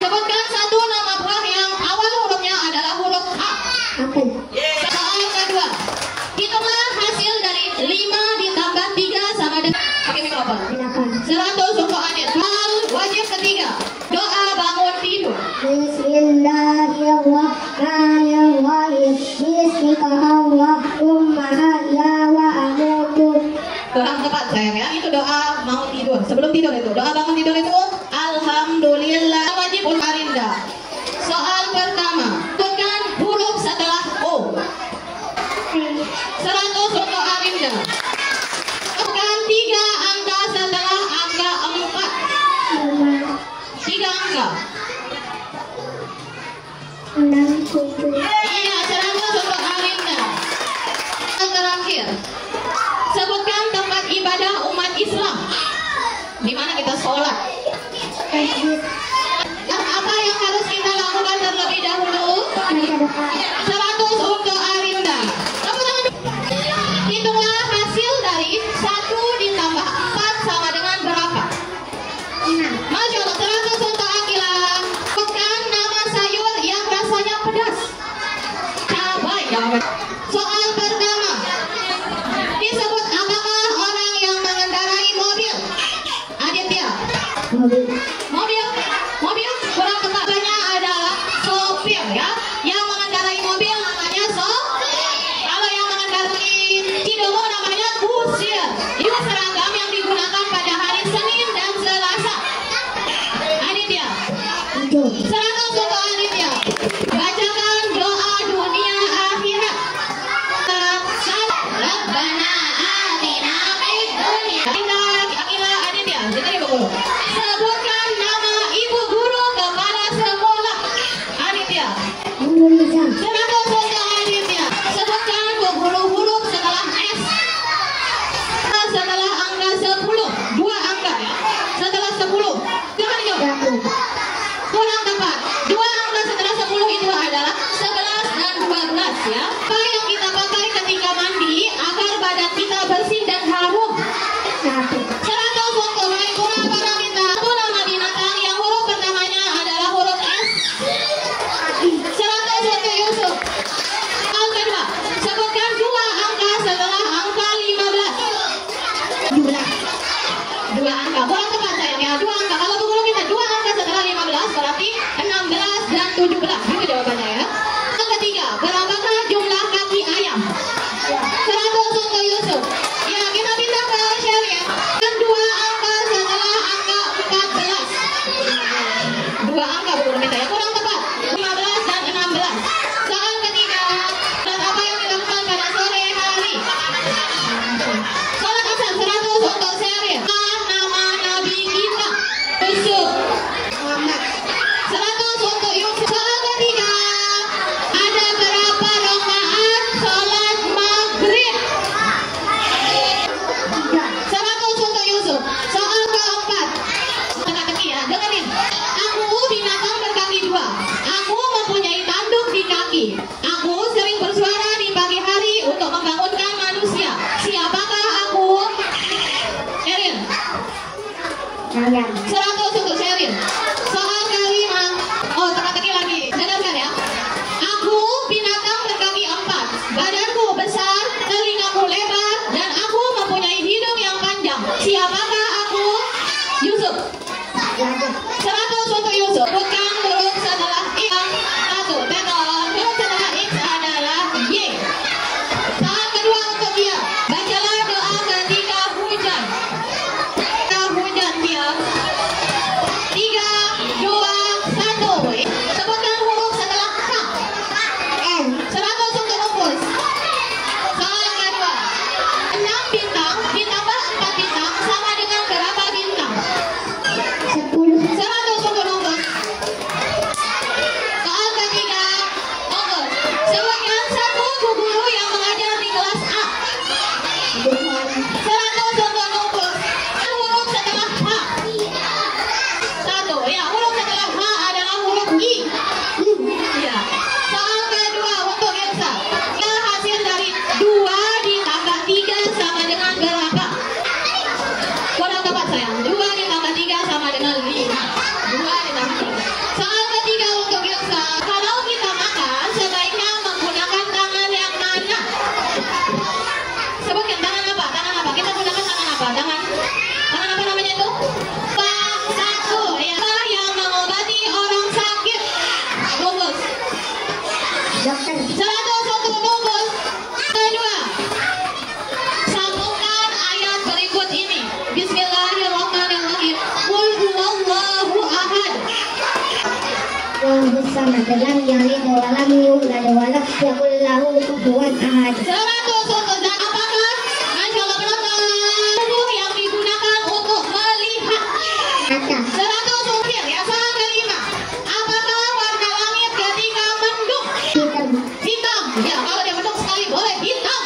Sebutkan satu nama buah yang awal hurufnya adalah huruf A. Apel. Soal kedua. Hitunglah hasil dari 5 ditambah 3 sama dengan pakai mikrofon. 100 untuk Adit. Hal wajib ketiga. Doa bangun tidur. Bismillahirrahmanirrahim. Bismika Allahumma ahya wa amutu. Kurang tepat sayang ya. Itu doa mau tidur. Sebelum tidur itu. Doa bangun tidur itu alhamdulillah. Wajib untuk Arinda. Soal pertama. Sebutkan huruf setelah O. 100 untuk Arinda. Sebutkan 3 angka setelah angka 4. 3 angka. 6, 7. Iya, 100 untuk Arinda. Yang terakhir. Sebutkan tempat ibadah umat Islam di mana kita sholat. Apa yang harus kita lakukan terlebih dahulu? 100 untuk Arinda. Hitunglah hasil dari 1 ditambah 4 sama dengan berapa? Masya Allah, 100 untuk Akila. Sebutkan nama sayur yang rasanya pedas. Cabai. Soal pertama. Disebut apakah orang yang mengendarai mobil? Aditya. Mobil kurang tepat. Namanya adalah sopir ya. Yang mengendarai mobil namanya kalau yang mengendarai Cidomo namanya kusir. Itu seragam yang digunakan pada hari Senin dan Selasa. Aditya. 100 untuk Aditya. Bacakan doa dunia akhirat. Rabbana atina fid dunya. Akila Aditya. Jadi betul. Sebutkan nama ibu guru kepala sekolah. Aditya. 100 untuk Aditya. Sebutkan huruf setelah S. Setelah angka 10. 2 angka ya. Setelah 10. Jangan jawab. Kurang tepat. 2 angka setelah 10 itu adalah 11 dan 12 ya. Apa yang kita pakai ketika mandi agar badan kita bersih dan harum? 100 untuk Maikuna para kita. Satu nama binatang yang huruf pertamanya adalah huruf S. 100 untuk Yusuf. Soal kedua. Sebutkan 2 angka setelah angka 15. 2 angka. Kurang tepat sayang ya. 2 angka. Kalau guru kita 2 angka setelah 15 berarti 16 dan 17. Itu jawabannya ya. Yang ketiga. Berapakah jumlah kaki ayam? 100 untuk Yusuf. Ya, kita pindah ke Sherin. Dan 2 angka setelah angka 14. 2 angka guru kita ya. Kurang tepat. 15 dan 16. Soal ketiga. Dan apa yang dilakukan pada sore hari? Salat asar 100 untuk Sherin. Nama Nabi kita Yusuf. 100 untuk Yusuf. Soal ketiga. Ada berapa rakaat salat maghrib? 100 untuk Yusuf. Soal keempat. Teka-teki ya, dengerin. Aku binatang berkaki 2. Aku mempunyai tanduk di kaki. Aku sering bersuara di pagi hari untuk membangunkan manusia. Siapakah aku? Sherin. 100 untuk Sherin. Soal kelima. Oh, teka-teki lagi. Dengarkan ya. Aku binatang berkaki 4. Badanku besar, telingaku lebar, dan aku mempunyai hidung yang panjang. Siapakah aku? Yusuf. 100 untuk Yusuf. Bukan huruf setelah X. 1. Betul. Huruf setelah X adalah Y. Soal kedua untuk dia. Bacalah doa ketika hujan. Ketika hujan dia. Samad lam yalid wa lam yulad wa lam yakul lahu kufuwan ahad. 100 untuk Zat. Apakah? Masya Allah penonton. Yang digunakan untuk melihat. Mata. 100 untuk ya. Soal kelima. Apakah warna langit ketika mendung? Hitam. Hitam. Ya, kalau dia mendung sekali boleh hitam.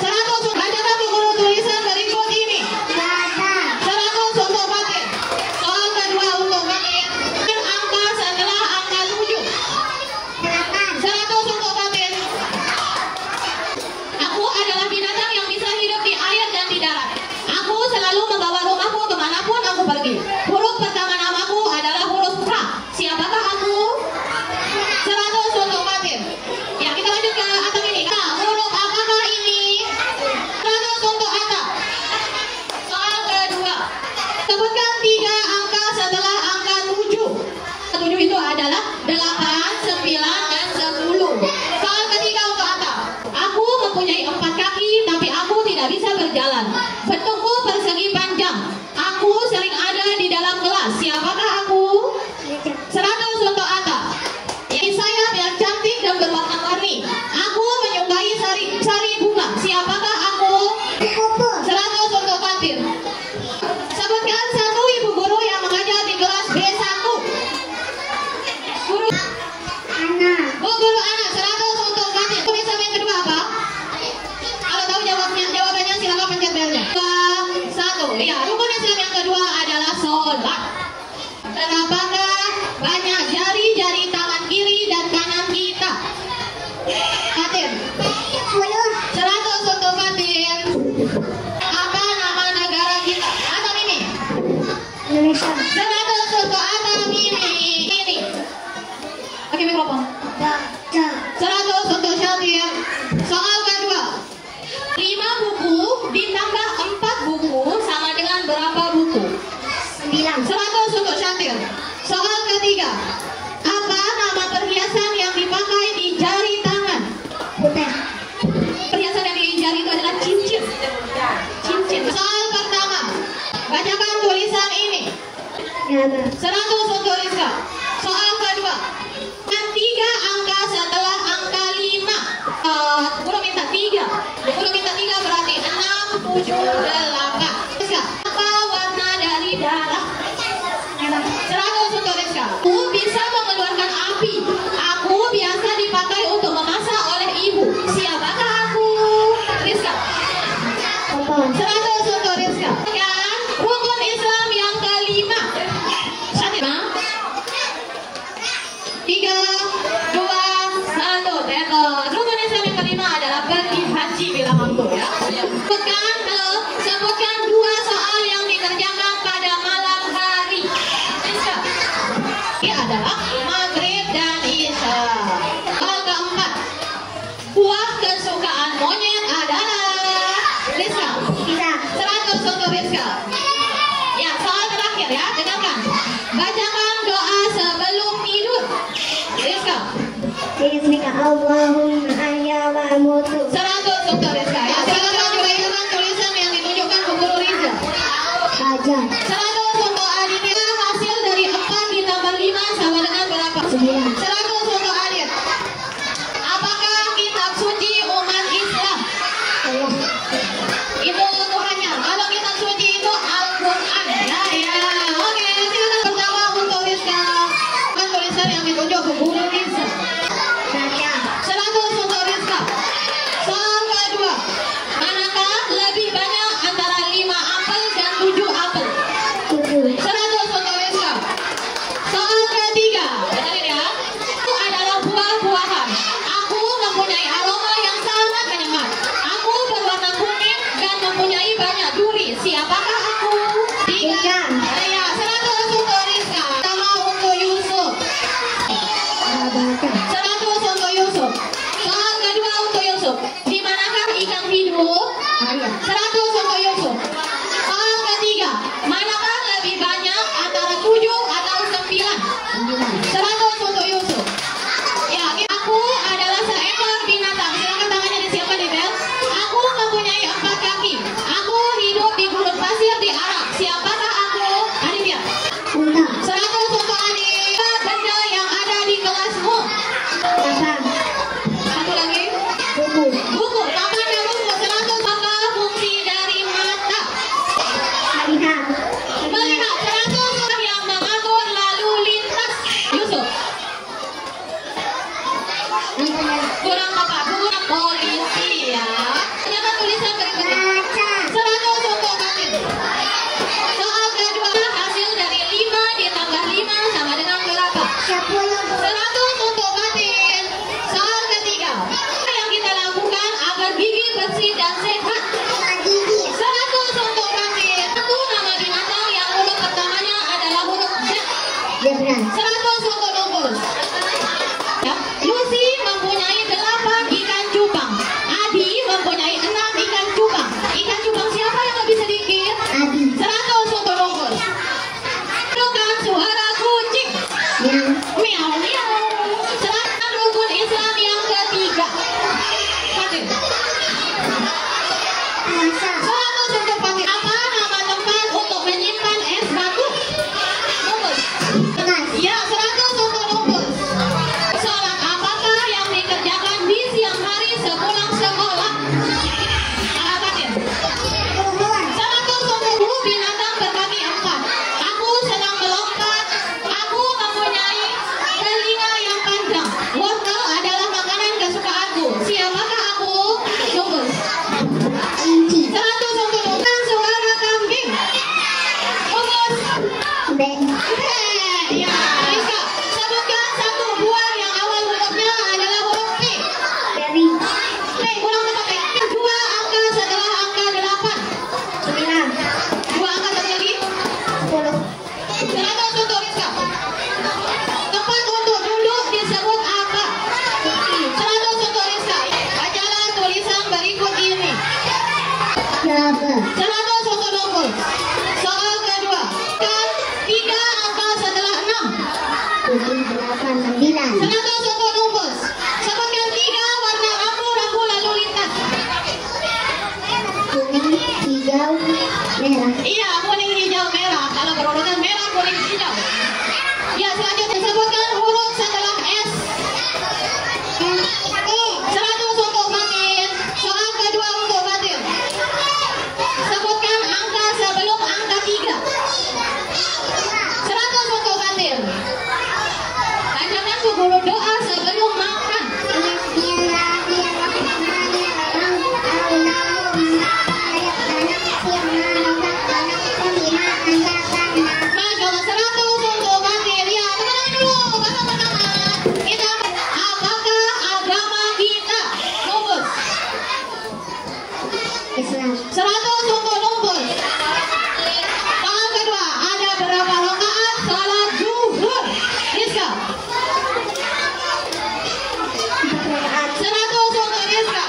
100 untuk bacakan guru tulisan berikut ini. Mata. 100 untuk Fatin. Soal kedua untuk Fatin. Angka setelah angka 7. 100 untuk Fatin. Aku adalah binatang yang bisa hidup di air dan di darat. Aku selalu membawa rumahku kemanapun aku pergi. Huruf pertama namaku adalah huruf K. Siapakah aku? 100 untuk Fatin. Ya, kita lanjut ke atap ini. K. Huruf apakah ini? 100 untuk Atta. Soal kedua. Sebutkan 3 angka setelah angka 7. 7 itu adalah 8, 9, dan 10. Soal ketiga untuk Atta. Aku mempunyai 4 kaki, tapi aku tidak bisa berjalan. Bentukku persegi panjang. Aku sering ada di dalam kelas. Siapakah aku? 100 untuk Atta. Ini saya biar cantik dan berwarna-warni. Aku menyukai sari bunga. Siapakah aku? Kupu. 100 untuk Fatin. Sebutkan 1 ibu guru yang mengajar di kelas B1. Guru Ana. Guru Ana. 100 untuk Fatin. Tulisan yang kedua apa? Kalau tahu jawabannya silakan pencet belnya. 1. Ya, rukun Islam yang kedua adalah sholat. Berapakah banyak jari-jari tangan kiri dan kanan kita? Fatin. 100 untuk Fatin. Apa nama negara kita? Atau ini? Indonesia. 100 untuk Atta Mimi. Ini. Pakai mikrofon. Baca. 100 untuk Syatir. Soal kedua. 5 buku ditambah 4 buku sama dengan berapa buku? 9. 100 untuk Syatir. Soal ketiga. Apa nama perhiasan yang dipakai di jari tangan? Putih. Perhiasan yang di jari itu adalah cincin. Cincin. Soal pertama. Bacakan tulisan ini. Nama. 100 untuk Rizka. Soal kedua. Kan 3 angka setelah angka 5. Guru minta 3. Guru minta 3 berarti 6, 7, 8. Rizka, apa warna dari darah? 100 untuk Rizka. Aku bisa mengeluarkan api. Aku biasa dipakai untuk memasak oleh ibu. Siapakah aku? Rizka. Popon. 100 untuk Rizka. Kan rukun Islam yang kelima. 1, 3, 2, 1. Tetot. Rukun Islam yang kelima adalah pergi haji bila mampu ya. Sebutkan 2 soal yang dikerjakan pada malam hari. Isya. Ini adalah Maghrib dan Isya. Soal keempat. Buah kesukaan monyet adalah Rizka. Pisang. 100 untuk Rizka. Ya, soal terakhir ya, dengarkan. Bacakan doa sebelum tidur. Rizka. Bismika Allahumma ahya wa amutu. 100 untuk Rizka. Ya, silakan dibacakan tulisan yang ditunjukkan ke Guru Riza. Ajar. 100 untuk Aditya. Hasil dari 4 ditambah 5 sama dengan berapa? 9. 100 untuk Adit. Apakah kitab suci umat Islam? Allah. Itu Tuhannya. Kalau kitab suci itu Al-Quran. Ya. Oke, silakan pertama untuk Rizka. Kan tulisan yang ditunjuk ke Guru Riza. Baca. 100 berapa? 100 untuk Nubul. Soal kedua, kan 3 angka setelah 6. 7, 8, 9. 100 untuk Nubul. Sebutkan 3 warna rambu-rambu lalu lintas. Kuning, hijau, merah. Iya, kuning, hijau, merah. Kalau berurutan merah, kuning, hijau. Ya, selanjutnya sebutkan huruf setelah S. 100 untuk Fatin. Soal kedua untuk Fatin. Sebutkan angka sebelum angka 3. 100 untuk Fatin. Bacakan Bu Guru doa sebelum makan. Masya Allah, 100 untuk Fatin. Ya, teman-teman dulu, pertama-tama. Kita, apakah agama kita? Numbus. Islam. 100 untuk Numbus. Soal kedua, ada berapa rakaat salat zuhur? Rizka. 100 untuk Rizka.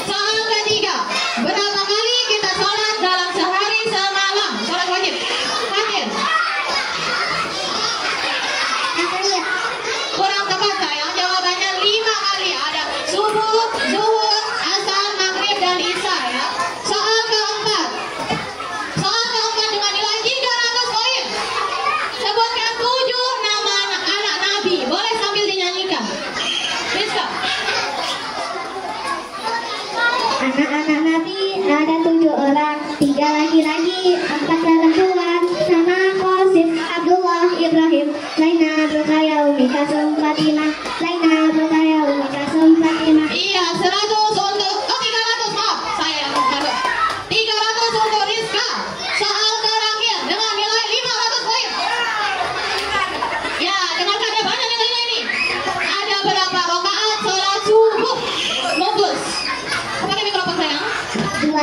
Soal ketiga, berapa kali kita sholat dalam sehari semalam? Sholat wajib. Fatin. Kurang tepat sayang, jawabannya 5 kali. Ada subuh, zuhur, asar, maghrib, dan isya ya. Soal keempat. Soal keempat dengan nilai 300 poin. Sebutkan 7 nama anak Nabi. Boleh sambil dinyanyikan. Rizka. Anak-anak Nabi ada 7 orang, 3 laki-laki, 4 perempuan, sama Qasim, Abdullah, Ibrahim, Laina, Rukaya, Umi Kasum, Fatimah, Laina, Rukaya, Umi Kasum, Fatimah. Iya, 100 untuk, 300 maaf, saya yang taruh. 300 untuk Rizka. Soal terakhir dengan nilai 500 poin. Ya, dengarkan ya, banyak nilainya ini. Ada berapa rakaat sholat subuh? Numbus. Pakai mikrofon sayang. 2.